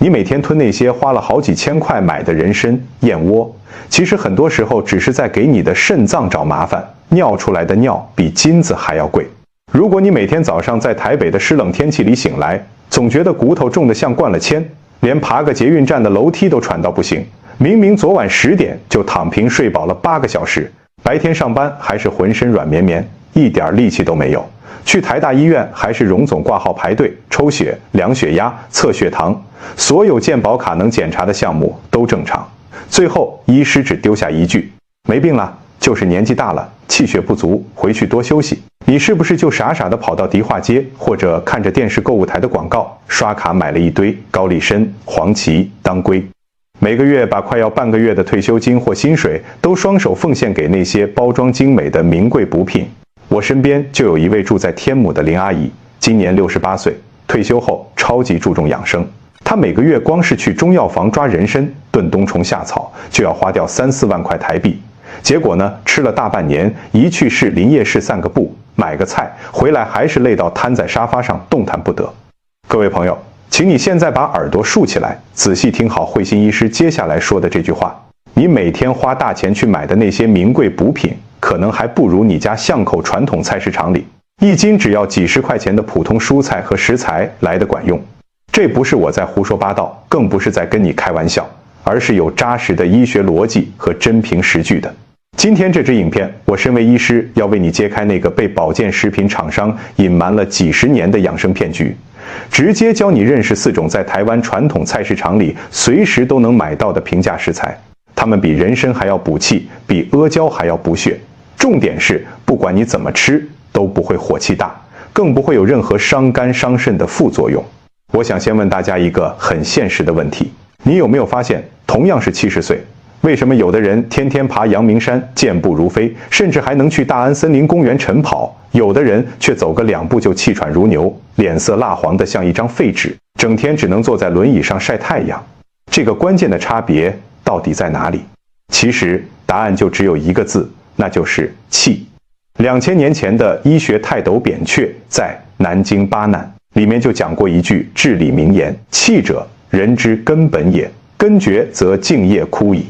你每天吞那些花了好幾千塊買的人參、燕窩，其實很多時候只是在給你的腎臟找麻煩，尿出來的尿比金子還要貴。如果你每天早上在台北的濕冷天氣裡醒來，總覺得骨頭重得像灌了鉛，連爬個捷運站的樓梯都喘到不行，明明昨晚10點就躺平睡飽了8個小時，白天上班還是渾身軟綿綿，一點力氣都沒有。去台大醫院還是榮總掛號排隊抽血、量血壓、測血糖，所有健保卡能檢查的項目都正常。最後醫師只丟下一句：沒病了，就是年紀大了，氣血不足，回去多休息。你是不是就傻傻地跑到迪化街，或者看着電視購物台的廣告，刷卡買了一堆高麗參、黃芪、當歸？每個月把快要半個月的退休金或薪水都雙手奉獻給那些包裝精美的名貴補品。我身邊就有一位住在天母的林阿姨，今年68歲，退休後超級注重養生。她每個月光是去中藥房抓人參、燉冬蟲夏草，就要花掉3、4萬塊台幣。結果呢，吃了大半年，一去市林業市散個步，買個菜，回來還是累到癱在沙發上動彈不得。各位朋友，請你現在把耳朵豎起來，仔細聽好慧心醫師接下來說的這句話：你每天花大錢去買的那些名貴補品，可能還不如你家巷口傳統菜市場裡1斤只要幾十塊錢的普通蔬菜和食材來得管用。這不是我在胡說八道，更不是在跟你開玩笑，而是有扎實的醫學邏輯和真憑實據的。今天這支影片，我身為醫師，要為你揭開那個被保健食品廠商隱瞞了幾十年的養生騙局，直接教你認識4種在台灣傳統菜市場裡隨時都能買到的平價食材。它們比人參還要補氣，比阿膠還要補血。重點是，不管你怎麼吃，都不會火氣大，更不會有任何傷肝傷腎的副作用。我想先問大家一個很現實的問題：你有沒有發現，同樣是70歲，為什麼有的人天天爬陽明山健步如飛，甚至還能去大安森林公園晨跑，有的人卻走個2步就氣喘如牛，臉色蠟黃的像一張廢紙，整天只能坐在輪椅上曬太陽？這個關鍵的差別到底在哪裡？其實答案就只有一個字，那就是氣。2000年前的醫學泰斗扁鹊在《南經八難》裡面就講過一句至理名言：氣者，人之根本也，根絕則靜業枯矣。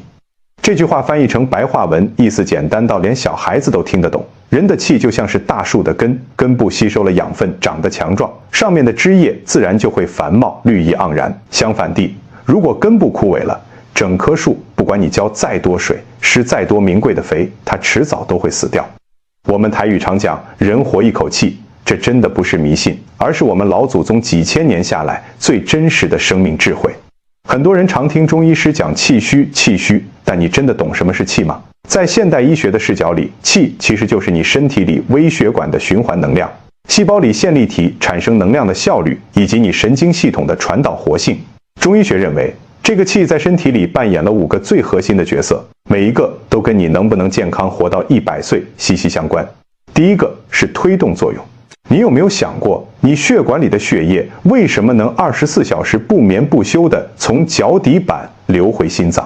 這句話翻譯成白話文，意思簡單到連小孩子都聽得懂。人的氣就像是大樹的根，根部吸收了養分，長得強壯，上面的枝葉自然就會繁茂，綠意盎然。相反地，如果根部枯萎了，整棵樹不管你澆再多水，施再多名貴的肥，它遲早都會死掉。我們台語常講人活一口氣，這真的不是迷信，而是我們老祖宗幾千年下來最真實的生命智慧。很多人常聽中醫師講氣虛，氣虛，但你真的懂什麼是氣嗎？在現代醫學的視角裡，氣其實就是你身體裡微血管的循環能量，細胞裡線粒體產生能量的效率，以及你神經系統的傳導活性。中醫學認為，這個氣在身體裡扮演了5個最核心的角色，每一個都跟你能不能健康活到100歲息息相關。第一個是推動作用。你有沒有想過，你血管裡的血液為什麼能24小時不眠不休地從腳底板流回心臟？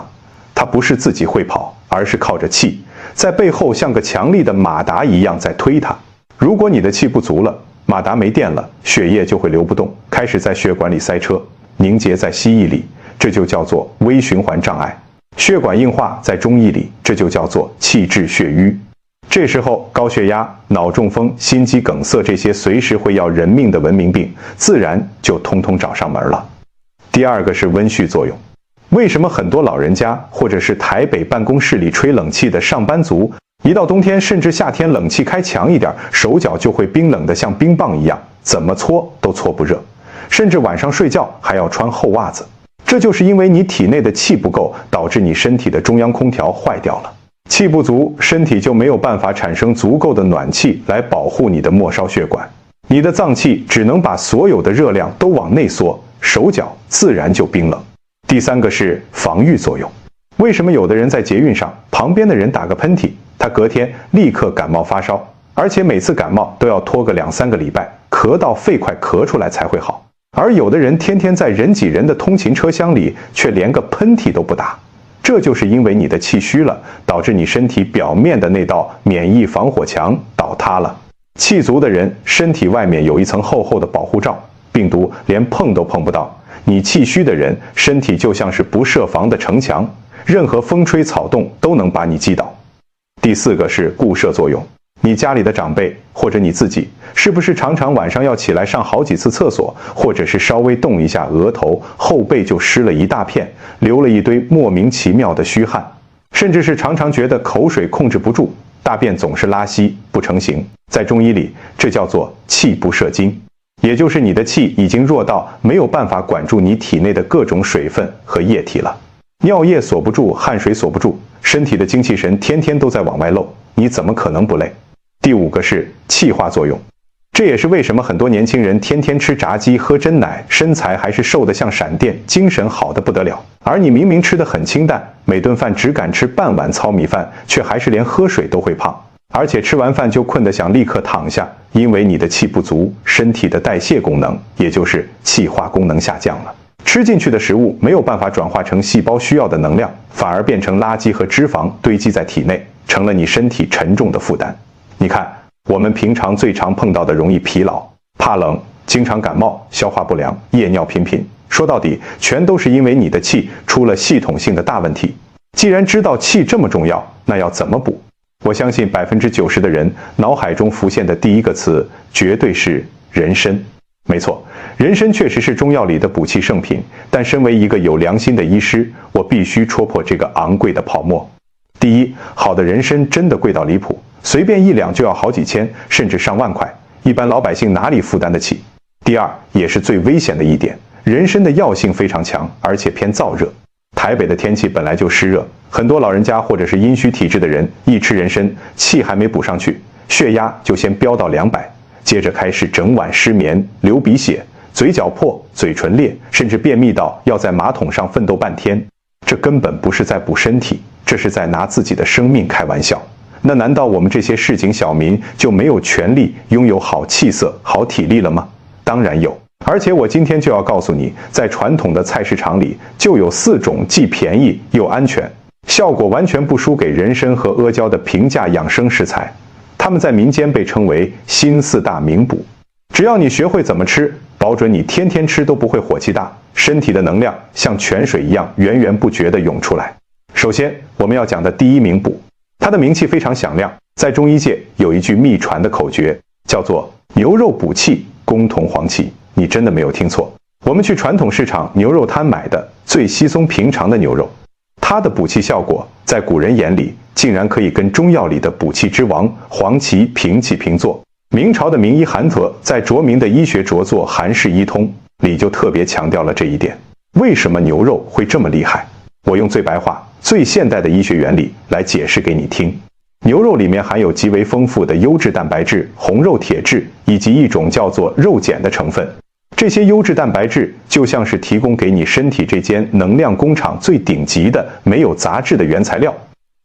它不是自己會跑，而是靠着气，在背後像個強力的馬達一樣在推它。如果你的氣不足了，馬達沒電了，血液就會流不動，開始在血管裡塞車，凝結在蜥蜴裡，這就叫做微循環障礙。血管硬化在中醫裡，這就叫做氣滯血瘀。這時候，高血壓、腦中風、心肌梗塞這些隨時會要人命的文明病，自然就通通找上門了。第二個是溫煦作用。為什麼很多老人家或者是台北辦公室裡吹冷氣的上班族，一到冬天甚至夏天冷氣開強一點，手腳就會冰冷得像冰棒一樣，怎麼搓都搓不熱，甚至晚上睡覺還要穿厚襪子？這就是因為你體內的氣不夠，導致你身體的中央空調壞掉了。氣不足，身體就沒有辦法產生足夠的暖氣來保護你的末梢血管，你的臟器只能把所有的熱量都往內縮，手腳自然就冰冷。第三個是防禦作用。為什麼有的人在捷運上，旁邊的人打個噴嚏，他隔天立刻感冒發燒，而且每次感冒都要拖個2、3個禮拜，咳到肺快咳出來才會好？而有的人天天在人擠人的通勤車廂裡，卻連個噴嚏都不打。這就是因為你的氣虛了，導致你身體表面的那道免疫防火牆倒塌了。氣足的人，身體外面有一層厚厚的保護罩，病毒連碰都碰不到，你氣虛的人，身體就像是不設防的城牆，任何風吹草動都能把你擊倒。第4個是固攝作用。你家裡的長輩或者你自己，是不是常常晚上要起來上好幾次廁所，或者是稍微動一下額頭、後背就濕了一大片，流了一堆莫名其妙的虛汗，甚至是常常覺得口水控制不住，大便總是拉稀不成形？在中醫裡，這叫做氣不攝精，也就是你的气已經弱到沒有辦法管住你體內的各種水分和液體了。尿液锁不住，汗水锁不住，身體的精气神天天都在往外漏，你怎麼可能不累？第5個是气化作用，這也是為什麼很多年輕人天天吃炸雞、喝珍奶，身材還是瘦得像閃電，精神好得不得了。而你明明吃得很清淡，每頓飯只敢吃半碗糙米飯，卻還是連喝水都會胖，而且吃完飯就困得想立刻躺下，因為你的氣不足，身體的代謝功能，也就是氣化功能下降了。吃進去的食物沒有辦法轉化成細胞需要的能量，反而變成垃圾和脂肪堆積在體內，成了你身體沉重的負擔。你看，我們平常最常碰到的容易疲勞、怕冷、经常感冒、消化不良、夜尿頻頻，說到底，全都是因為你的氣出了系統性的大問題。既然知道氣這麼重要，那要怎麼補？我相信90%的人腦海中浮現的第一個詞，絕對是人參。沒錯，人參確實是中藥裡的補氣聖品，但身為一個有良心的醫師，我必須戳破這個昂貴的泡沫。第一，好的人參真的貴到離譜，隨便1兩就要好幾千，甚至上萬塊，一般老百姓哪裡負擔得起？第二，也是最危險的一點，人參的藥性非常強，而且偏燥熱。台北的天氣本來就濕熱，很多老人家或者是陰虚體質的人，一吃人參，氣還沒補上去，血壓就先飆到200，接着開始整晚失眠、流鼻血、嘴角破、嘴唇裂，甚至便秘到要在馬桶上奮鬥半天。這根本不是在補身體，這是在拿自己的生命開玩笑。那難道我們这些市井小民就沒有權利擁有好氣色、好體力了嗎？當然有，而且我今天就要告訴你，在傳統的菜市場裡就有4種既便宜又安全，效果完全不輸給人參和阿膠的平價養生食材。它們在民間被稱為新4大名補，只要你學會怎麼吃，保準你天天吃都不會火氣大，身體的能量像泉水一樣源源不絕地湧出來。首先，我們要講的第1名補，它的名氣非常響亮，在中醫界有一句秘傳的口訣，叫做牛肉補氣，攻同黃芪。你真的沒有聽錯，我們去傳統市場牛肉攤買的最稀鬆平常的牛肉，它的補氣效果在古人眼裡竟然可以跟中藥裡的補氣之王黃芪平起平坐。明朝的名醫韓佗在着名的醫學着作《韓氏醫通》裡就特別強調了這一點。為什麼牛肉會這麼厲害？我用最白話、最現代的醫學原理來解釋給你聽。牛肉裡面含有極為豐富的優質蛋白質、紅肉鐵質以及一種叫做肉鹼的成分。這些優質蛋白質就像是提供給你身體這間能量工廠最頂級的沒有雜質的原材料。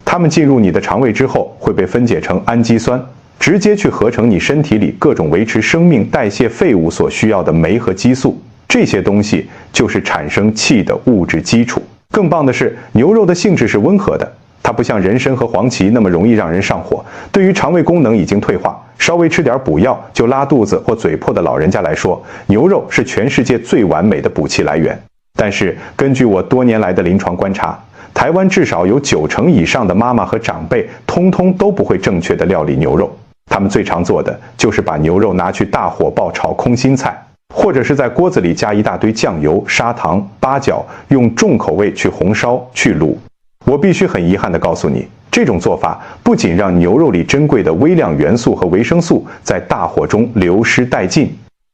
它們進入你的腸胃之後，會被分解成氨基酸，直接去合成你身體裡各種維持生命代謝廢物所需要的酶和激素。這些東西就是產生氣的物質基礎。更棒的是，牛肉的性質是溫和的，它不像人參和黃芪那麼容易讓人上火。對於腸胃功能已經退化，稍微吃點補藥就拉肚子或嘴破的老人家來說，牛肉是全世界最完美的補氣來源。但是根據我多年來的臨床觀察，台灣至少有90%以上的媽媽和長輩通通都不會正確的料理牛肉。他們最常做的就是把牛肉拿去大火爆炒空心菜，或者是在鍋子裡加一大堆醬油、砂糖、八角，用重口味去紅燒、去滷。我必須很遺憾地告訴你，這種做法不僅讓牛肉裡珍貴的微量元素和維生素在大火中流失殆盡，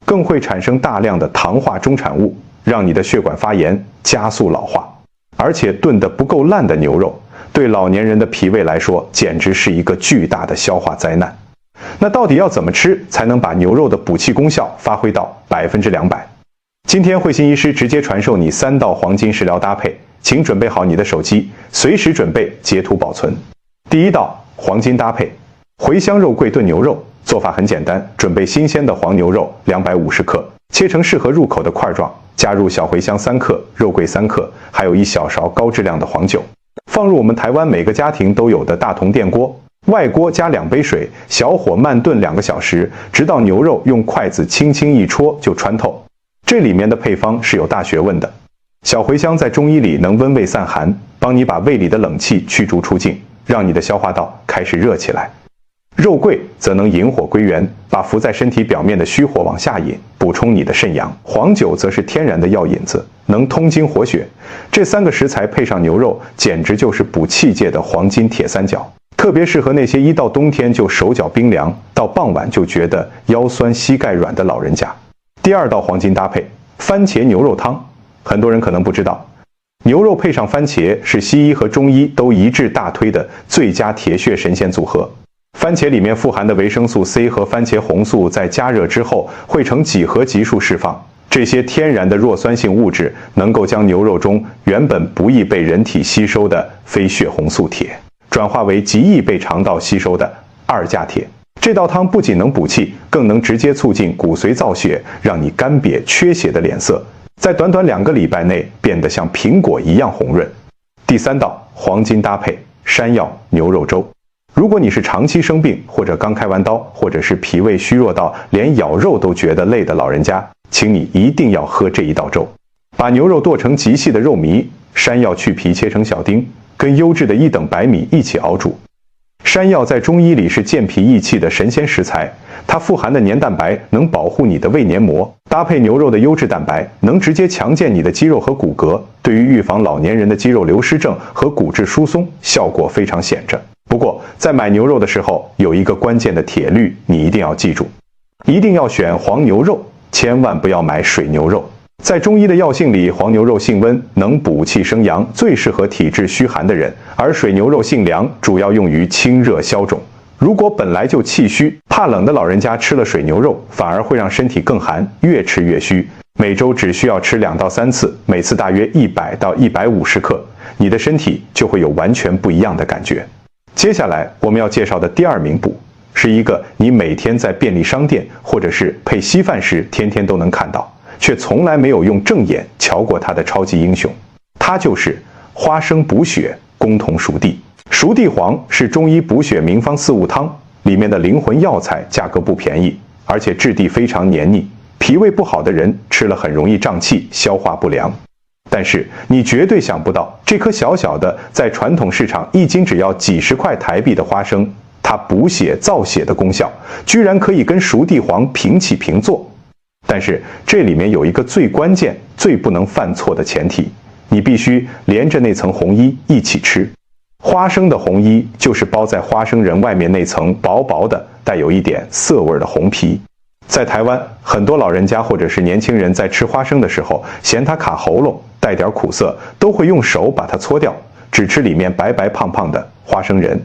更會產生大量的糖化終產物，讓你的血管發炎，加速老化。而且燉得不夠爛的牛肉，對老年人的脾胃來說，簡直是一個巨大的消化災難。那到底要怎麼吃才能把牛肉的補氣功效發揮到200%？今天慧鑫醫師直接傳授你3道黃金食療搭配，請準備好你的手機，隨時準備截圖保存。第1道黃金搭配，茴香肉桂燉牛肉。做法很簡單，準備新鮮的黃牛肉250克，切成適合入口的塊狀，加入小茴香3克、肉桂3克，還有1小勺高質量的黃酒，放入我們台灣每個家庭都有的大同電鍋，外鍋加2杯水，小火慢燉2個小時，直到牛肉用筷子輕輕一戳就穿透。這裡面的配方是有大學問的。小茴香在中醫裡能溫胃散寒，幫你把胃裡的冷氣驅逐出境，讓你的消化道開始熱起來。肉桂則能引火歸元，把浮在身體表面的虛火往下引，補充你的腎陽。黃酒則是天然的藥引子，能通經活血。這3個食材配上牛肉，簡直就是補氣界的黃金鐵三角，特別適合那些一到冬天就手腳冰涼，到傍晚就覺得腰酸膝蓋軟的老人家。第2道黃金搭配，番茄牛肉湯。很多人可能不知道，牛肉配上番茄是西醫和中醫都一致大推的最佳鐵血神仙組合。番茄裡面富含的維生素 C 和番茄紅素在加熱之後會呈幾何級數釋放，這些天然的弱酸性物質能夠將牛肉中原本不易被人體吸收的非血紅素鐵，轉化為極易被腸道吸收的2價鐵。這道湯不僅能補氣，更能直接促進骨髓造血，讓你乾癟缺血的臉色在短短2個禮拜內變得像蘋果一樣紅潤。第3道黃金搭配，山藥牛肉粥。如果你是長期生病，或者剛開完刀，或者是脾胃虛弱到連咬肉都覺得累的老人家，請你一定要喝這一道粥。把牛肉剁成極細的肉糜，山藥去皮切成小丁，跟優質的1等白米一起熬煮。山藥在中醫裡是健脾益氣的神仙食材，它富含的黏蛋白能保護你的胃黏膜，搭配牛肉的優質蛋白，能直接強健你的肌肉和骨骼，对於預防老年人的肌肉流失症和骨質疏鬆效果非常顯著。不過，在買牛肉的時候，有一個關鍵的鐵律，你一定要記住，一定要選黃牛肉，千萬不要買水牛肉。在中醫的藥性裡，黃牛肉性溫，能補氣生陽，最適合體質虛寒的人；而水牛肉性涼，主要用於清熱消腫。如果本來就氣虛、怕冷的老人家吃了水牛肉，反而會讓身體更寒，越吃越虛。每周只需要吃2到3次，每次大約100到150克，你的身體就會有完全不一樣的感覺。接下來我們要介紹的第2名補，是一個你每天在便利商店或者是配稀飯時天天都能看到，卻從來沒有用正眼瞧過它的超級英雄，它就是花生補血肱同熟地。熟地黃是中醫補血名方4物湯裡面的靈魂藥材，價格不便宜，而且質地非常黏膩，脾胃不好的人吃了很容易脹氣、消化不良。但是你絕對想不到，這顆小小的在傳統市場1斤只要幾十塊台幣的花生，它補血造血的功效居然可以跟熟地黃平起平坐。但是這裡面有一個最關鍵、最不能犯錯的前提，你必須連着那層紅衣一起吃。花生的紅衣就是包在花生仁外面那層薄薄的、帶有一點澀味的紅皮。在台灣，很多老人家或者是年輕人在吃花生的時候，嫌它卡喉嚨，帶點苦澀，都會用手把它搓掉，只吃裡面白白胖胖的花生仁。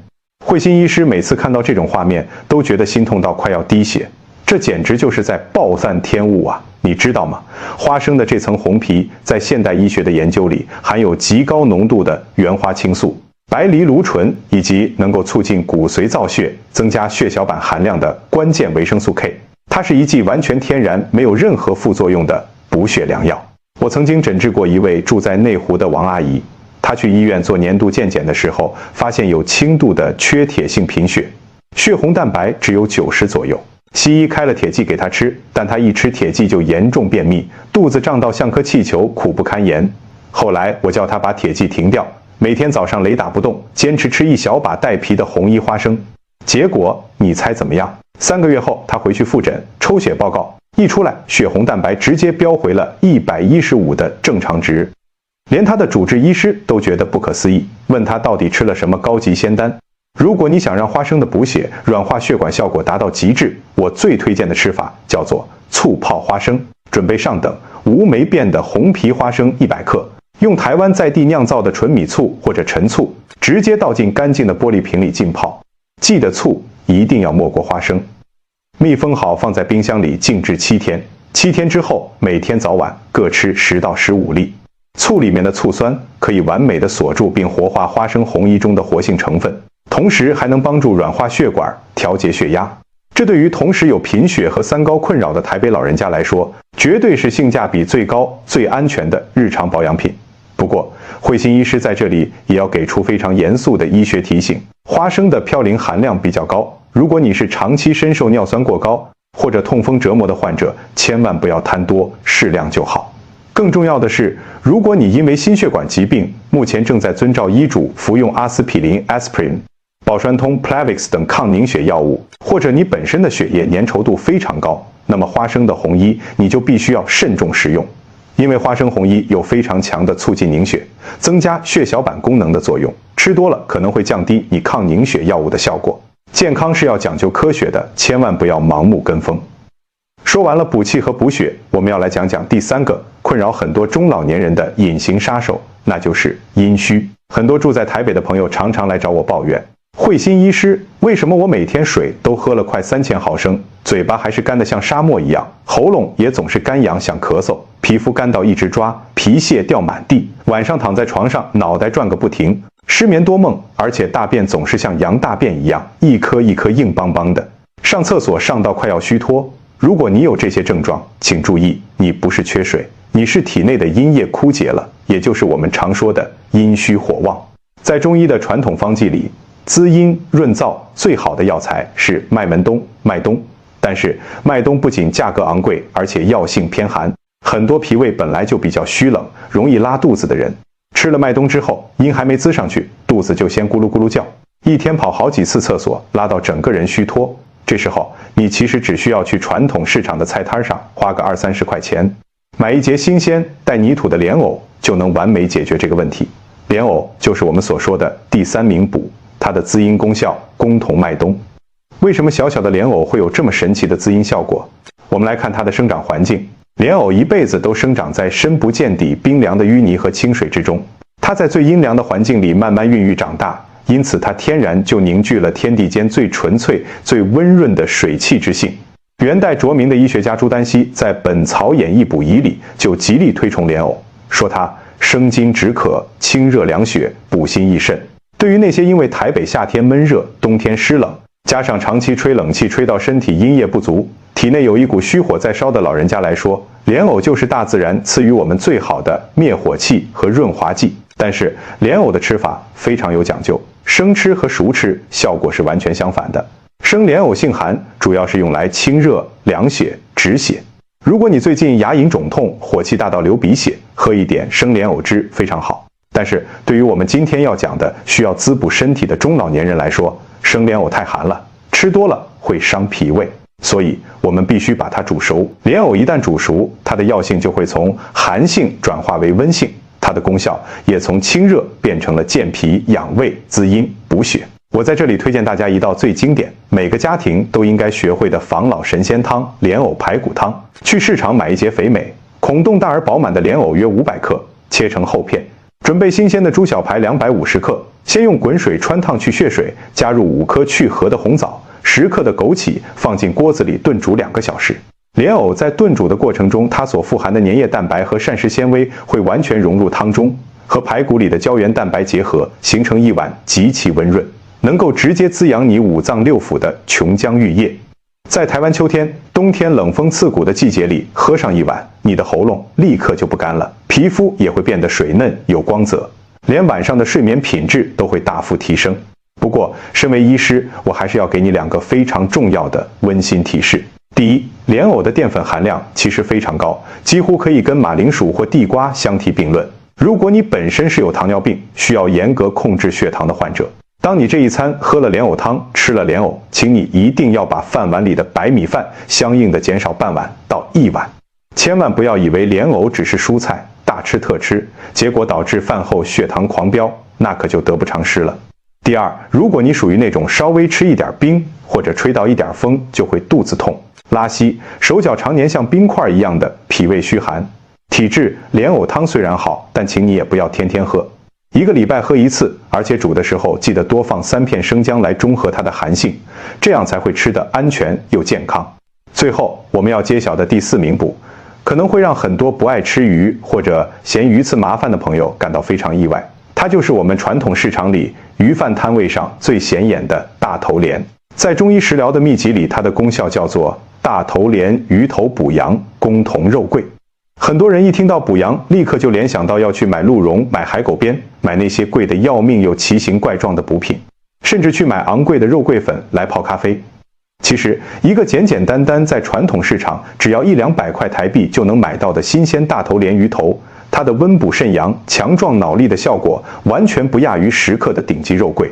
慧心醫師每次看到這種畫面，都覺得心痛到快要滴血。這簡直就是在暴殄天物啊！你知道嗎？花生的這層紅皮，在現代醫學的研究裡，含有極高濃度的原花青素、白藜蘆醇，以及能夠促進骨髓造血、增加血小板含量的關鍵維生素 K。它是一劑完全天然、沒有任何副作用的補血良藥。我曾經診治過一位住在內湖的王阿姨，她去醫院做年度健檢的時候，發現有輕度的缺鐵性貧血，血紅蛋白只有90左右。西醫開了鐵劑給她吃，但她一吃鐵劑就嚴重便秘，肚子脹到像顆氣球，苦不堪言。後來我叫她把鐵劑停掉，每天早上雷打不動，堅持吃1小把帶皮的紅衣花生。結果你猜怎麼樣？3個月後，她回去複診，抽血報告一出來，血紅蛋白直接飆回了115的正常值，連她的主治醫師都覺得不可思議，問她到底吃了什麼高級仙丹。如果你想讓花生的補血、軟化血管效果達到極致，我最推薦的吃法叫做醋泡花生。準備上等無霉變的紅皮花生100克，用台灣在地釀造的純米醋或者陳醋，直接倒進乾淨的玻璃瓶裡浸泡。記得醋一定要沒過花生，密封好放在冰箱裡靜置7天。7天之後，每天早晚各吃10到15粒。醋裡面的醋酸可以完美的鎖住並活化花生紅衣中的活性成分。同時還能幫助軟化血管、調節血壓，這對於同時有貧血和三高困擾的台北老人家來說，絕對是性價比最高、最安全的日常保養品。不過，慧心醫師在這裡也要給出非常嚴肅的醫學提醒：花生的嘌呤含量比較高，如果你是長期深受尿酸過高，或者痛風折磨的患者，千萬不要貪多，適量就好。更重要的是，如果你因為心血管疾病，目前正在遵照醫囑服用阿司匹林 （aspirin）、保栓通 （Plavix） 等抗凝血藥物，或者你本身的血液粘稠度非常高，那麼花生的紅衣你就必須要慎重食用，因为花生紅衣有非常強的促进凝血、增加血小板功能的作用，吃多了可能會降低你抗凝血藥物的效果。健康是要講究科學的，千萬不要盲目跟風。說完了補氣和補血，我們要來講講第三個困擾很多中老年人的隱形殺手，那就是陰虛。很多住在台北的朋友常常來找我抱怨，慧心醫師，為什麼我每天水都喝了快3000毫升，嘴巴還是乾得像沙漠一樣，喉嚨也總是乾癢想咳嗽，皮膚乾到一直抓，皮屑掉滿地，晚上躺在床上腦袋轉個不停，失眠多夢，而且大便總是像羊大便一樣，一顆一顆硬邦邦的，上廁所上到快要虛脫。如果你有這些症狀，請注意，你不是缺水，你是體內的陰液枯竭了，也就是我們常說的陰虛火旺。在中醫的傳統方劑裡，滋陰潤燥最好的藥材是麥門冬、麥冬。但是麥冬不僅價格昂貴，而且藥性偏寒，很多脾胃本來就比較虛冷，容易拉肚子的人，吃了麥冬之後，陰還沒滋上去，肚子就先咕嚕咕嚕叫，一天跑好幾次廁所，拉到整個人虛脫。這時候，你其實只需要去傳統市場的菜攤上花個20-30塊錢，買一節新鮮帶泥土的蓮藕，就能完美解決這個問題。蓮藕就是我們所說的第三名補，它的滋陰功效攻同麥冬。為什麼小小的蓮藕會有這麼神奇的滋陰效果？我們來看它的生長環境。蓮藕一輩子都生長在深不見底、冰涼的淤泥和清水之中，它在最陰涼的環境裡慢慢孕育長大。因此，它天然就凝聚了天地間最純粹、最溫潤的水氣之性。元代着名的醫學家朱丹溪在《本草演義補遺》裡就極力推崇蓮藕，說它生津止渴、清熱涼血、補心益腎。對於那些因為台北夏天悶熱、冬天濕冷，加上長期吹冷氣吹到身體陰液不足，體內有一股虛火在燒的老人家來說，蓮藕就是大自然賜予我們最好的滅火器和潤滑劑。但是蓮藕的吃法非常有講究，生吃和熟吃效果是完全相反的。生蓮藕性寒，主要是用來清熱、涼血、止血。如果你最近牙齦腫痛、火氣大到流鼻血，喝一點生蓮藕汁非常好。但是對於我們今天要講的需要滋補身體的中老年人來說，生蓮藕太寒了，吃多了會傷脾胃，所以我們必須把它煮熟。蓮藕一旦煮熟，它的藥性就會從寒性轉化為溫性，它的功效也從清熱變成了健脾、養胃、滋陰、補血。我在這裡推薦大家一道最經典，每個家庭都應該學會的防老神仙湯——蓮藕排骨湯。去市場買一節肥美、孔洞大而飽滿的蓮藕約500克，切成厚片。準備新鮮的豬小排250克，先用滾水汆燙去血水，加入5顆去核的紅棗，10克的枸杞，放進鍋子裡燉煮2個小時。蓮藕在燉煮的過程中，它所富含的粘液蛋白和膳食纖維會完全融入湯中，和排骨裡的膠原蛋白結合，形成一碗極其溫潤，能夠直接滋養你五臟六腑的瓊漿玉液。在台灣秋天、冬天冷風刺骨的季節裡，喝上一碗，你的喉嚨立刻就不乾了，皮膚也會變得水嫩有光澤，連晚上的睡眠品質都會大幅提升。不過，身為醫師，我還是要給你2個非常重要的溫馨提示。第一，蓮藕的澱粉含量其實非常高，幾乎可以跟馬鈴薯或地瓜相提並論。如果你本身是有糖尿病，需要嚴格控制血糖的患者，當你這一餐喝了蓮藕湯，吃了蓮藕，請你一定要把飯碗裡的白米飯相應的減少半碗到1碗。千萬不要以為蓮藕只是蔬菜，大吃特吃，結果導致飯後血糖狂飆，那可就得不償失了。第二，如果你屬於那種稍微吃一點冰或者吹到一點風就會肚子痛、拉稀，手腳常年像冰塊一樣的脾胃虛寒體質，蓮藕湯雖然好，但請你也不要天天喝，1個禮拜喝1次，而且煮的時候記得多放3片生薑來中和它的寒性，這樣才會吃得安全又健康。最後，我們要揭曉的第4名補，可能會讓很多不愛吃魚或者嫌魚刺麻煩的朋友感到非常意外，它就是我們傳統市場裡魚販攤位上最顯眼的大頭蓮。在中醫食療的秘籍裡，它的功效叫做大頭蓮魚頭補陽，攻同肉桂。很多人一聽到補陽，立刻就聯想到要去買鹿茸、買海狗鞭、買那些貴得要命又奇形怪狀的補品，甚至去買昂貴的肉桂粉來泡咖啡。其實，一個簡簡單單在傳統市場只要100-200塊台幣就能買到的新鮮大頭鰱魚頭，它的溫補腎陽、強壯腦力的效果完全不亞於食客的頂級肉桂。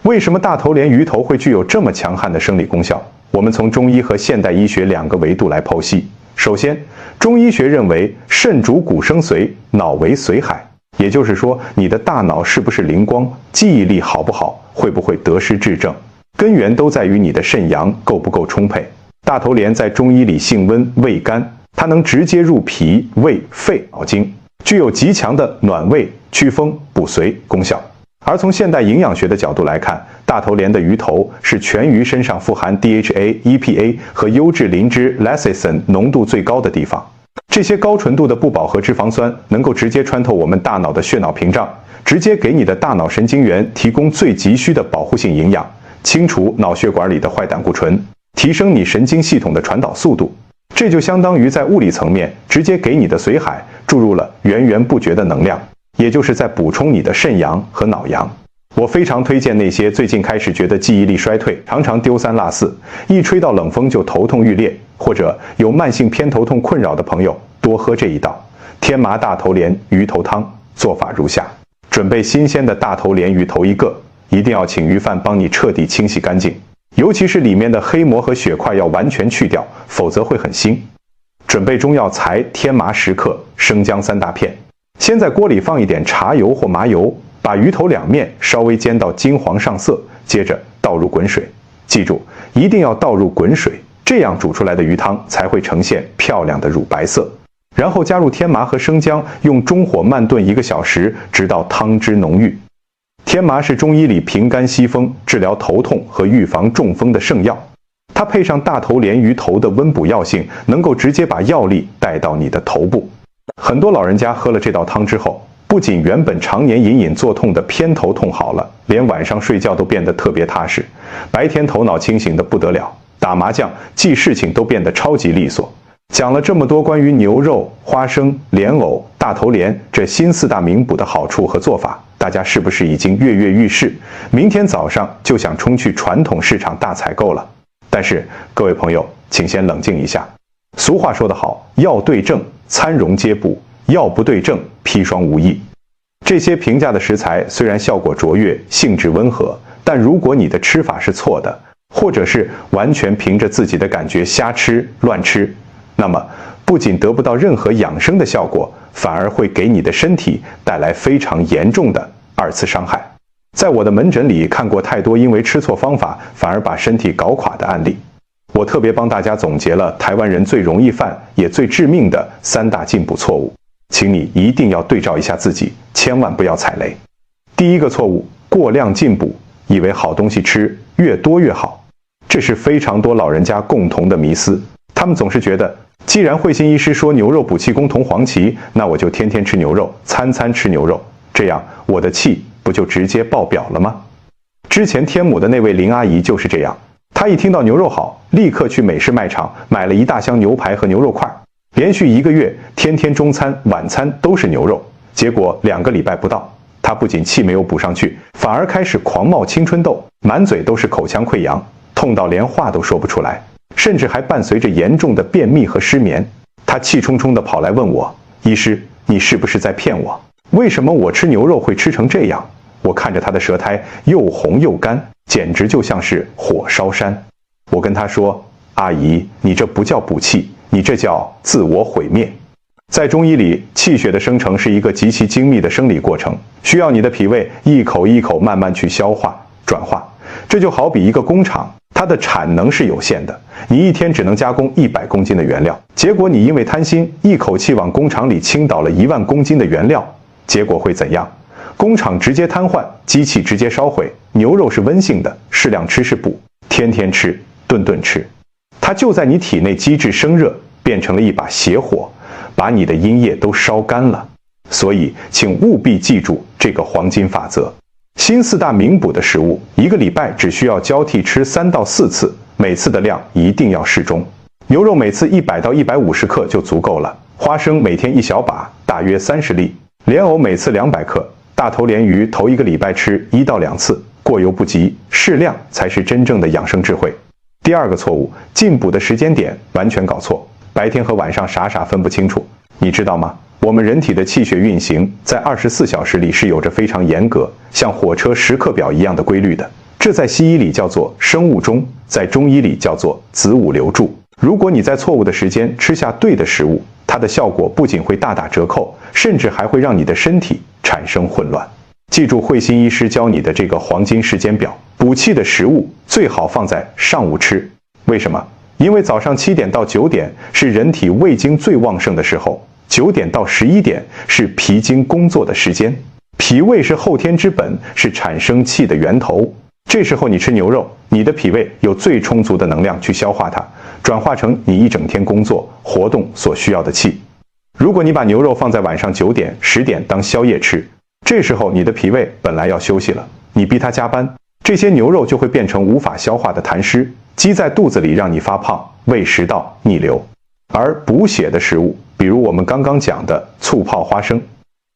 為什麼大頭鰱魚頭會具有這麼強悍的生理功效？我們從中醫和現代醫學2個維度來剖析。首先，中醫學認為腎主骨生髓，腦為髓海，也就是說，你的大腦是不是靈光，記憶力好不好，會不會得失智正，根源都在於你的腎陽夠不夠充沛。大頭鰱在中醫裡性溫味甘，它能直接入脾、胃、肺、腦經，具有極強的暖胃、祛風、補髓功效。而從現代營養學的角度來看，大頭鰱的魚頭是全魚身上富含 DHA、EPA 和優質磷脂 lecithin 濃度最高的地方。這些高純度的不飽和脂肪酸能夠直接穿透我們大腦的血腦屏障，直接給你的大腦神經元提供最急需的保護性營養，清除腦血管裡的壞膽固醇，提升你神經系統的傳導速度。這就相當於在物理層面直接給你的髓海注入了源源不絕的能量，也就是在補充你的腎陽和腦陽。我非常推薦那些最近開始覺得記憶力衰退，常常丟三落四，一吹到冷風就頭痛欲裂，或者有慢性偏頭痛困擾的朋友，多喝這一道天麻大頭鰱魚頭湯。做法如下：準備新鮮的大頭鰱魚頭1個，一定要請魚販幫你徹底清洗乾淨，尤其是裡面的黑膜和血塊要完全去掉，否則會很腥。準備中藥材天麻10克，生薑3大片。先在鍋裡放一點茶油或麻油，把魚頭2面稍微煎到金黃上色，接着倒入滾水。記住，一定要倒入滾水，這樣煮出來的魚湯才會呈現漂亮的乳白色。然後加入天麻和生薑，用中火慢燉1個小時，直到湯汁濃郁。天麻是中醫裡平肝息風、治療頭痛和預防中風的聖藥。它配上大頭鰱魚頭的溫補藥性，能夠直接把藥力帶到你的頭部。很多老人家喝了這道湯之後，不僅原本常年隱隱作痛的偏頭痛好了，連晚上睡覺都變得特別踏實，白天頭腦清醒得不得了，打麻將記事情都變得超級利索。講了這麼多關於牛肉、花生、蓮藕、大頭鰱這新4大名補的好處和做法，大家是不是已經躍躍欲試？明天早上就想衝去傳統市場大採購了？但是各位朋友，請先冷靜一下。俗話說得好，藥對症，參茸皆補；藥不對症，砒霜無益。這些平價的食材雖然效果卓越，性質溫和，但如果你的吃法是錯的，或者是完全憑着自己的感覺瞎吃亂吃，那麼不僅得不到任何養生的效果，反而會給你的身體帶來非常嚴重的2次傷害。在我的門診裡看過太多因為吃錯方法反而把身體搞垮的案例。我特別幫大家總結了台灣人最容易犯也最致命的3大進補錯誤，請你一定要對照一下自己，千萬不要踩雷。第一個錯誤，過量進補，以為好東西吃越多越好，這是非常多老人家共同的迷思。他們總是覺得，既然慧心醫師說牛肉補氣功同黃芪，那我就天天吃牛肉，餐餐吃牛肉，這樣我的氣不就直接爆表了嗎？之前天母的那位林阿姨就是這樣，她一聽到牛肉好，立刻去美式賣場買了1大箱牛排和牛肉塊，連續1個月，天天中餐、晚餐都是牛肉。結果2個禮拜不到，她不僅氣沒有補上去，反而開始狂冒青春痘，滿嘴都是口腔潰瘍，痛到連話都說不出來，甚至還伴隨着嚴重的便秘和失眠。她氣沖沖地跑來問我：“醫師，你是不是在騙我？為什麼我吃牛肉會吃成這樣？”我看着她的舌苔又紅又乾，簡直就像是火燒山。我跟她說：“阿姨，你這不叫補氣，你這叫自我毀滅。”在中醫裡，氣血的生成是一個極其精密的生理過程，需要你的脾胃一口一口慢慢去消化、轉化。這就好比一個工廠，它的產能是有限的，你一天只能加工100公斤的原料，結果你因為貪心，一口氣往工廠裡傾倒了1萬公斤的原料，結果會怎樣？工厂直接癱瘓，機器直接燒毀。牛肉是溫性的，適量吃是補，天天吃，頓頓吃，它就在你體內機制生熱，變成了一把邪火，把你的陰液都燒乾了。所以，請務必記住這個黃金法則。新4大名補的食物，1個禮拜只需要交替吃3到4次，每次的量一定要適中。牛肉每次100到150克就足夠了，花生每天1小把，大約30粒，蓮藕每次200克。大頭鰱魚頭1個禮拜吃1到2次，過猶不及，適量才是真正的養生智慧。第二個錯誤，進補的時間點完全搞錯，白天和晚上傻傻分不清楚。你知道嗎？我們人體的氣血運行在24小時裡是有着非常嚴格，像火車時刻表一樣的規律的。這在西醫裡叫做生物鐘，在中醫裡叫做子午流注。如果你在錯誤的時間吃下對的食物，它的效果不僅會大打折扣，甚至還会讓你的身體產生混亂。記住慧心醫師教你的這個黃金時間表，補氣的食物最好放在上午吃。為什麼？因為早上7點到9點是人體胃經最旺盛的時候，9點到11點是脾經工作的時間。脾胃是後天之本，是產生氣的源頭。這時候你吃牛肉，你的脾胃有最充足的能量去消化它，轉化成你一整天工作活動所需要的氣。如果你把牛肉放在晚上9点、10點當宵夜吃，這時候你的脾胃本來要休息了，你逼它加班，這些牛肉就會變成無法消化的痰濕，積在肚子裡讓你發胖，胃食道逆流。而補血的食物，比如我們剛剛講的醋泡花生，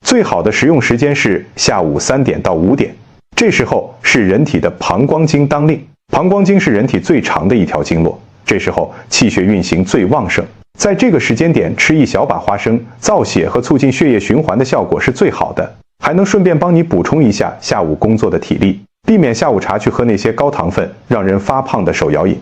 最好的食用時間是下午3點到5點，這時候是人體的膀胱經當令，膀胱經是人體最長的一條經絡，這時候氣血運行最旺盛，在這個時間點吃一小把花生，造血和促進血液循環的效果是最好的，還能順便幫你補充一下下午工作的體力，避免下午茶去喝那些高糖分讓人發胖的手摇飲。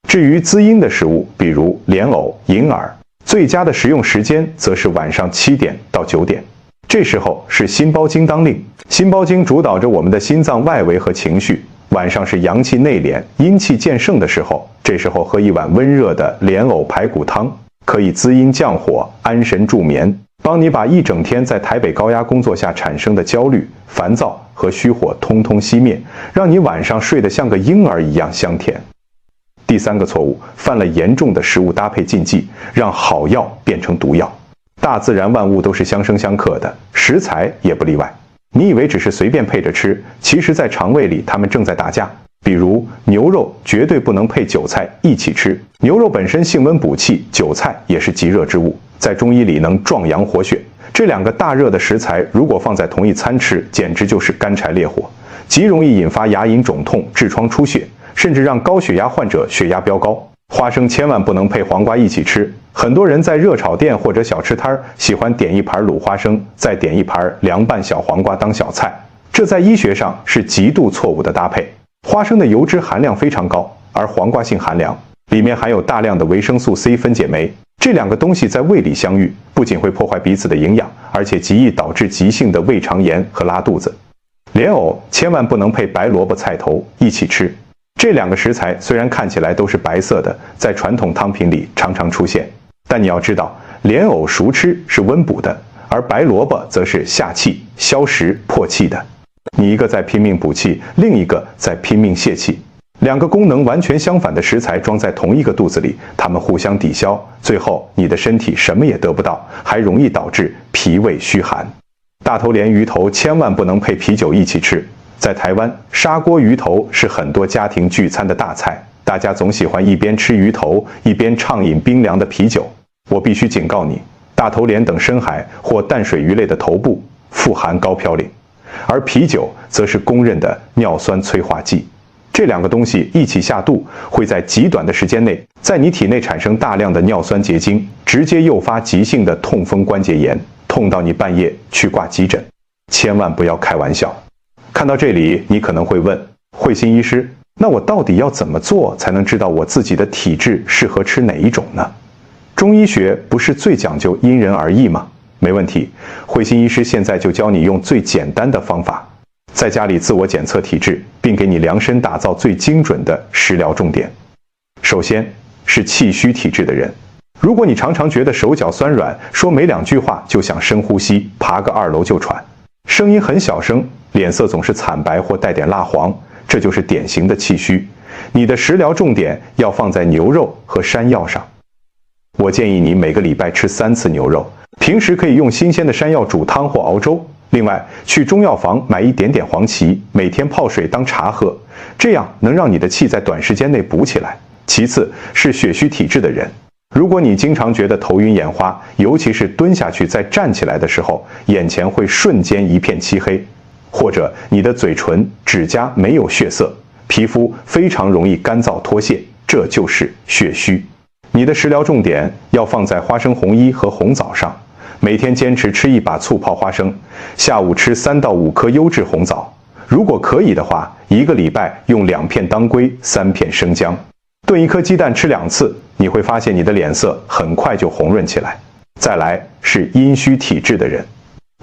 至於滋陰的食物，比如蓮藕、銀耳，最佳的食用時間則是晚上7點到9點，這時候是心包經當令，心包經主導着我們的心臟外圍和情緒，晚上是陽氣內斂、陰氣漸盛的時候，這時候喝一碗溫熱的蓮藕排骨湯，可以滋陰降火、安神助眠，幫你把一整天在台北高壓工作下產生的焦慮、煩躁和虛火通通熄滅，讓你晚上睡得像個嬰兒一樣香甜。第三個錯誤，犯了嚴重的食物搭配禁忌，讓好藥變成毒藥。大自然萬物都是相生相克的，食材也不例外。你以為只是隨便配着吃，其實在腸胃裡它們正在打架。比如牛肉絕對不能配韭菜一起吃，牛肉本身性溫補氣，韭菜也是极熱之物，在中醫裡能壯陽活血。這兩個大熱的食材如果放在同一餐吃，簡直就是乾柴烈火，極容易引发牙齦腫痛、痔瘡出血，甚至讓高血壓患者血壓飆高。花生千萬不能配黃瓜一起吃，很多人在热炒店或者小吃攤喜歡點一盤滷花生，再點一盤涼拌小黃瓜當小菜，這在醫學上是極度錯誤的搭配。花生的油脂含量非常高，而黃瓜性寒涼，裡面含有大量的維生素 C 分解酶，這兩個東西在胃裡相遇，不僅會破壞彼此的營養，而且極易導致急性的胃腸炎和拉肚子。蓮藕千萬不能配白蘿蔔、菜頭一起吃。這兩個食材雖然看起來都是白色的，在傳統湯品裡常常出現，但你要知道，蓮藕熟吃是溫補的，而白蘿蔔則是下氣、消食、破氣的。你一個在拼命補氣，另一個在拼命泄氣，兩個功能完全相反的食材裝在同一個肚子裡，它們互相抵消，最後你的身體什麼也得不到，還容易導致脾胃虛寒。大頭鰱魚頭千萬不能配啤酒一起吃。在台灣，砂鍋魚頭是很多家庭聚餐的大菜，大家總喜歡一邊吃魚頭，一邊暢飲冰涼的啤酒。我必須警告你，大頭鰱等深海或淡水魚類的頭部富含高嘌呤，而啤酒則是公認的尿酸催化劑。這兩個東西一起下肚，會在極短的時間內，在你體內產生大量的尿酸結晶，直接誘發急性的痛風關節炎，痛到你半夜去掛急診。千萬不要開玩笑。看到這裡，你可能會問，慧心醫師，那我到底要怎麼做才能知道我自己的體質適合吃哪一種呢？中醫學不是最講究因人而異嗎？沒問題，慧心醫師現在就教你用最簡單的方法，在家裡自我檢測體質，並給你量身打造最精準的食療重點。首先是氣虛體質的人，如果你常常覺得手腳酸軟，說沒兩句話就想深呼吸，爬個2樓就喘，聲音很小聲，臉色總是慘白或帶點蠟黃，這就是典型的氣虛。你的食療重點要放在牛肉和山藥上。我建議你每個禮拜吃3次牛肉，平時可以用新鮮的山藥煮湯或熬粥。另外，去中藥房買一點點黃芪，每天泡水當茶喝，這樣能讓你的氣在短時間內補起來。其次是血虛體質的人，如果你經常覺得頭暈眼花，尤其是蹲下去再站起來的時候，眼前會瞬間一片漆黑，或者你的嘴唇、指甲沒有血色，皮膚非常容易乾燥脫屑，這就是血虛。你的食療重點要放在花生紅衣和紅棗上，每天堅持吃1把醋泡花生，下午吃3到5顆優質紅棗。如果可以的話，1個禮拜用2片當歸、3片生薑，燉1顆雞蛋吃2次，你會發現你的臉色很快就紅潤起來。再來是陰虛體質的人，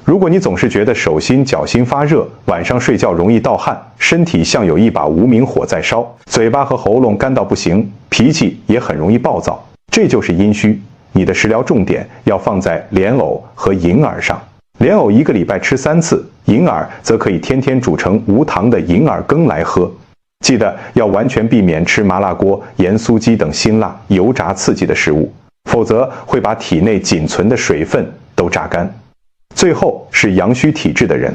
如果你總是覺得手心腳心發熱，晚上睡覺容易盜汗，身體像有一把無名火在燒，嘴巴和喉嚨乾到不行，脾氣也很容易暴躁，這就是陰虛。你的食療重點要放在蓮藕和銀耳上，蓮藕1個禮拜吃3次，銀耳則可以天天煮成無糖的銀耳羹來喝。記得要完全避免吃麻辣鍋、鹽酥雞等辛辣、油炸刺激的食物，否則會把體內僅存的水分都榨乾。最後是陽虛體質的人，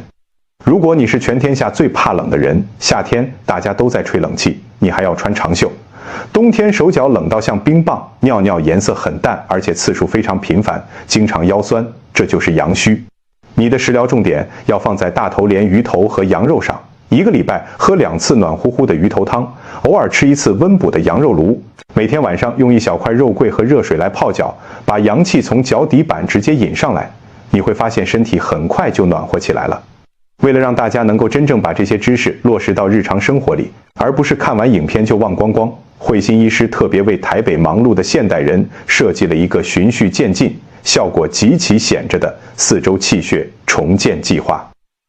如果你是全天下最怕冷的人，夏天大家都在吹冷氣，你還要穿長袖；冬天手腳冷到像冰棒，尿尿顏色很淡，而且次數非常頻繁，經常腰酸，這就是陽虛。你的食療重點要放在大頭鰱魚頭和羊肉上，1個禮拜喝2次暖乎乎的魚頭湯，偶爾吃1次溫補的羊肉爐，每天晚上用1小塊肉桂和熱水來泡腳，把陽氣從腳底板直接引上來，你會發現身體很快就暖和起來了。為了讓大家能夠真正把這些知識落實到日常生活裡，而不是看完影片就忘光光，慧心醫師特別為台北忙碌的現代人設計了一個循序漸進、效果極其顯著的4周氣血重建計劃。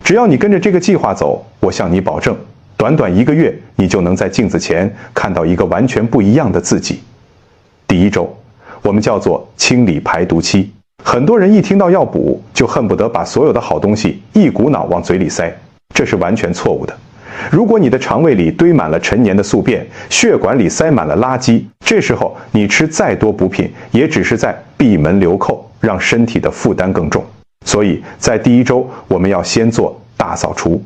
只要你跟着這個計劃走，我向你保證，短短1個月，你就能在鏡子前看到一個完全不一樣的自己。第1周，我們叫做清理排毒期。很多人一聽到要補，就恨不得把所有的好東西一股腦往嘴裡塞，這是完全錯誤的。如果你的腸胃裡堆滿了陳年的宿便，血管裡塞滿了垃圾，這時候你吃再多補品，也只是在閉門留寇，讓身體的負擔更重。所以在第1周，我們要先做大掃除。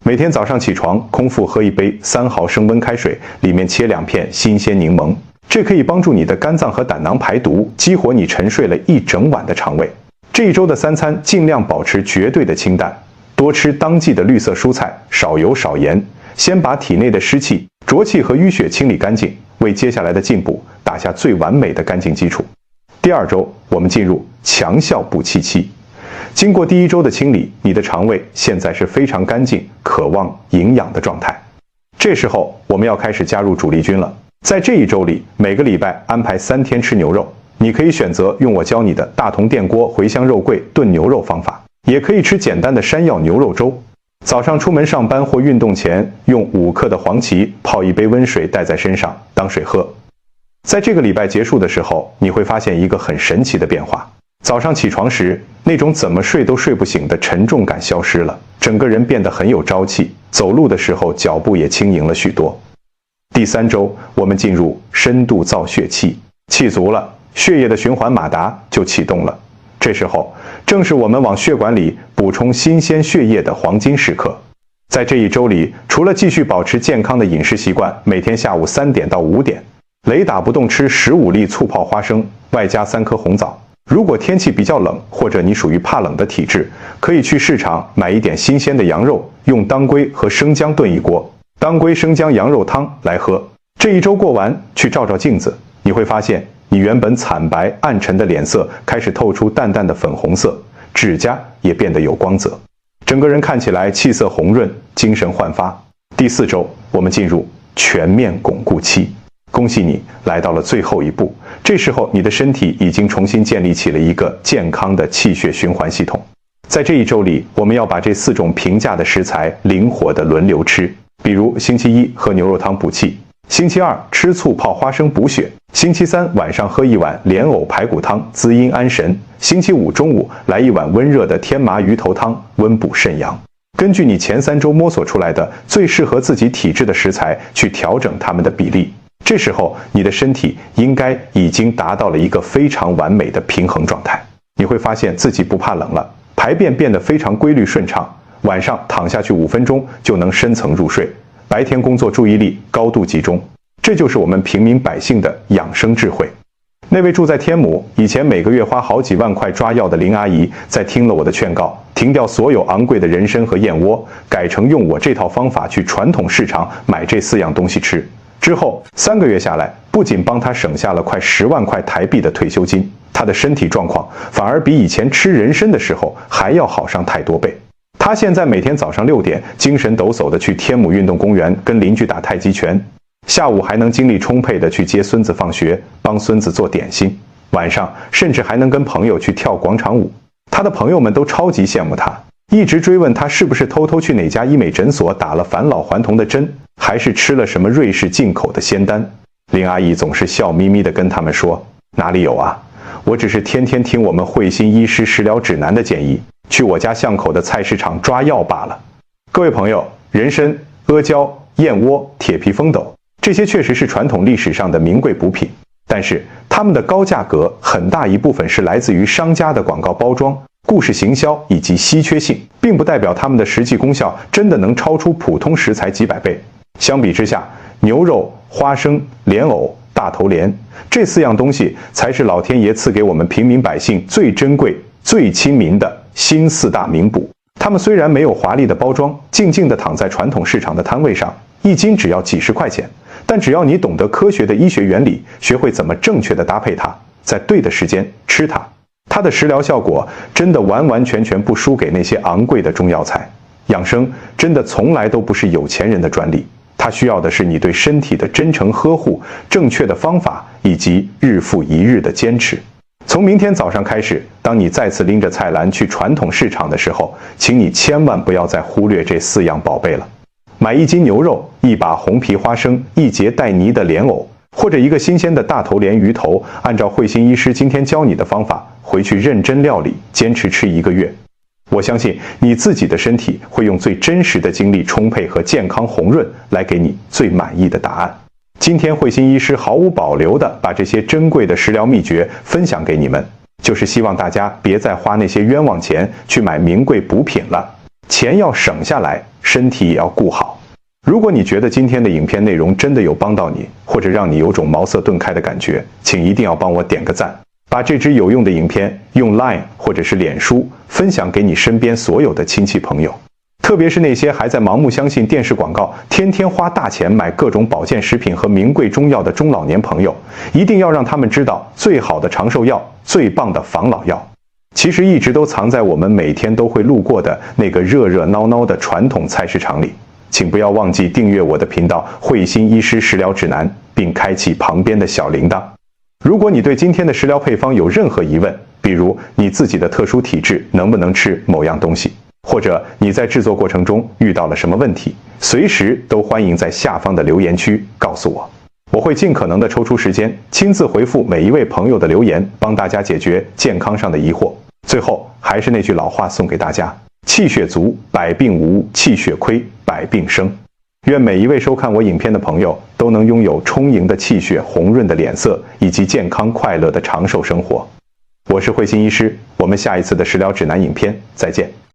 每天早上起床，空腹喝1杯3毫升溫開水，裡面切2片新鮮檸檬，這可以幫助你的肝臟和膽囊排毒，激活你沉睡了1整晚的腸胃。這1周的3餐盡量保持絕對的清淡，多吃當季的綠色蔬菜，少油少鹽，先把體內的濕氣、濁氣和淤血清理乾淨，為接下來的進補打下最完美的乾淨基礎。第2周，我們進入強效補氣期。經過第1周的清理，你的腸胃現在是非常乾淨、渴望營養的狀態。這時候，我們要開始加入主力軍了。在這1周裡，每個禮拜安排3天吃牛肉。你可以選擇用我教你的大同電鍋茴香肉桂燉牛肉方法，也可以吃簡單的山藥牛肉粥。早上出門上班或運動前，用5克的黃芪泡1杯溫水帶在身上當水喝。在這個禮拜結束的時候，你會發現一個很神奇的變化。早上起床時，那種怎麼睡都睡不醒的沉重感消失了，整個人變得很有朝氣，走路的時候腳步也輕盈了許多。第3周，我們進入深度造血期，氣足了，血液的循環馬達就啟動了。這時候，正是我們往血管裡補充新鮮血液的黃金時刻。在這1周裡，除了繼續保持健康的飲食習慣，每天下午3點到5點，雷打不動吃15粒醋泡花生，外加3顆紅棗。如果天氣比較冷，或者你屬於怕冷的體質，可以去市場買一點新鮮的羊肉，用當歸和生薑燉一鍋，當歸生薑羊肉湯來喝。這1周過完，去照照鏡子，你會發現你原本慘白暗沉的臉色開始透出淡淡的粉紅色，指甲也變得有光澤，整個人看起來氣色紅潤，精神煥發。第4周，我們進入全面鞏固期。恭喜你來到了最後一步，這時候你的身體已經重新建立起了一個健康的氣血循環系統。在這1周裡，我們要把這4種平價的食材靈活地輪流吃，比如星期1喝牛肉湯補氣，星期2吃醋泡花生補血，星期3晚上喝1碗蓮藕排骨湯滋陰安神，星期5中午來1碗溫熱的天麻魚頭湯溫補腎陽。根據你前3周摸索出來的最適合自己體質的食材去調整它們的比例。這時候，你的身體應該已經達到了一個非常完美的平衡狀態。你會發現自己不怕冷了，排便變得非常規律順暢，晚上躺下去5分鐘就能深層入睡，白天工作注意力高度集中。這就是我們平民百姓的養生智慧。那位住在天母，以前每個月花好幾萬塊抓藥的林阿姨，在聽了我的勸告，停掉所有昂貴的人參和燕窩，改成用我這套方法去傳統市場買這4樣東西吃。之後3個月下來，不僅幫他省下了快10萬塊台幣的退休金，他的身體狀況反而比以前吃人參的時候還要好上太多倍。他現在每天早上6點精神抖擻地去天母運動公園跟鄰居打太極拳，下午還能精力充沛地去接孫子放學，幫孫子做點心，晚上甚至還能跟朋友去跳廣場舞。他的朋友們都超級羨慕他，一直追問他是不是偷偷去哪家醫美診所打了返老還童的針，還是吃了什麼瑞士進口的仙丹。林阿姨總是笑眯眯地跟他們說，哪裡有啊，我只是天天聽我們慧心醫師食療指南的建議，去我家巷口的菜市場抓藥罷了。各位朋友，人參、阿膠、燕窩、鐵皮蜂斗，這些確實是傳統歷史上的名貴補品，但是它們的高價格很大一部分是來自於商家的廣告包裝、故事行銷以及稀缺性，並不代表它們的實際功效真的能超出普通食材幾百倍。相比之下，牛肉、花生、蓮藕、大頭蓮這4樣東西才是老天爺賜給我們平民百姓最珍貴、最親民的新4大名補。它們雖然沒有華麗的包裝，靜靜地躺在傳統市場的攤位上，1斤只要幾十塊錢，但只要你懂得科學的醫學原理，學會怎麼正確地搭配它，在對的時間吃它，它的食療效果真的完完全全不輸給那些昂貴的中藥材。養生真的從來都不是有錢人的專利，它需要的是你對身體的真誠呵護、正確的方法以及日復一日的堅持。從明天早上開始，當你再次拎着菜籃去傳統市場的時候，請你千萬不要再忽略這4樣寶貝了。買1斤牛肉、1把紅皮花生、1節帶泥的蓮藕，或者一個新鮮的大頭鰱魚頭，按照慧心醫師今天教你的方法，回去認真料理，堅持吃1個月。我相信你自己的身體會用最真實的精力充沛和健康紅潤來給你最滿意的答案。今天慧心醫師毫無保留地把這些珍貴的食療秘訣分享給你們，就是希望大家別再花那些冤枉錢去買名貴補品了，錢要省下來，身體也要顧好。如果你覺得今天的影片內容真的有幫到你，或者讓你有種茅塞頓開的感覺，請一定要幫我點個讚，把這支有用的影片用 Line 或者是臉書分享給你身邊所有的親戚朋友。特別是那些還在盲目相信電視廣告，天天花大錢買各種保健食品和名貴中藥的中老年朋友，一定要讓他們知道最好的長壽藥、最棒的防老藥，其實一直都藏在我們每天都會路過的那個熱熱鬧鬧的傳統菜市場裡。請不要忘記訂閱我的頻道慧心醫師食療指南，並開啟旁邊的小鈴鐺。如果你對今天的食療配方有任何疑問，比如你自己的特殊體質能不能吃某樣東西，或者你在制作過程中遇到了什麼問題，隨時都歡迎在下方的留言區告訴我，我會盡可能的抽出時間親自回復每一位朋友的留言，幫大家解決健康上的疑惑。最後還是那句老話送給大家，氣血足，百病無；氣血虧，百病生。願每一位收看我影片的朋友都能擁有充盈的氣血、紅潤的臉色，以及健康快樂的長壽生活。我是慧心醫師，我們下一次的食療指南影片再見。